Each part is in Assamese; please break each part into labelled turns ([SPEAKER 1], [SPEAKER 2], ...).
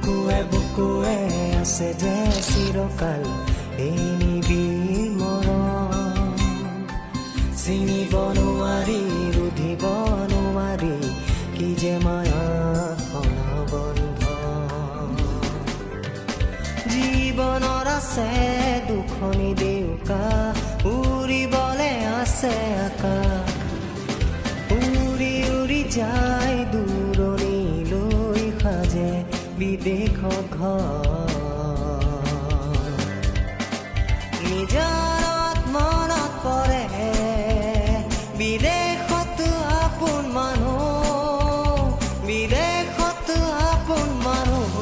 [SPEAKER 1] বুকুৱে আছে যে চিৰকাল এই নিবিড় মৰম চিনিব নোৱাৰি ৰুধিব নোৱাৰি কি যে মায়া বন্ধ জীৱনৰ আছে দুখনি দেউকা উৰিবলে আছে আকাশ উৰি উৰি যায় দূৰণিলৈ সাজে বিদেশ ঘৰ নিজৰত মনত পৰে বিদেশত আপোন মানুহ বিদেশত আপোন মানুহ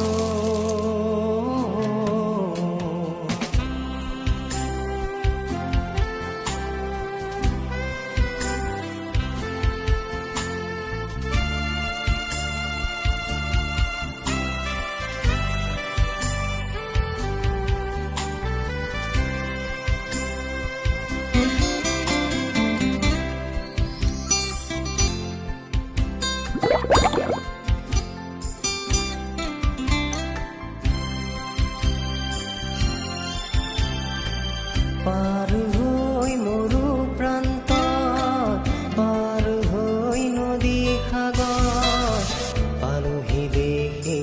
[SPEAKER 1] পাৰ হৈ মৰু প্ৰান্তত পাৰ হৈ নদী সাগৰ পালোহি দেশী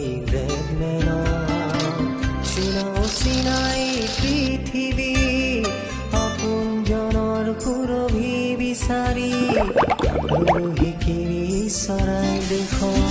[SPEAKER 1] চিনাই পৃথিৱী আপোনজনৰ সুৰভি বিচাৰি শিকিৰি চৰাই দেশ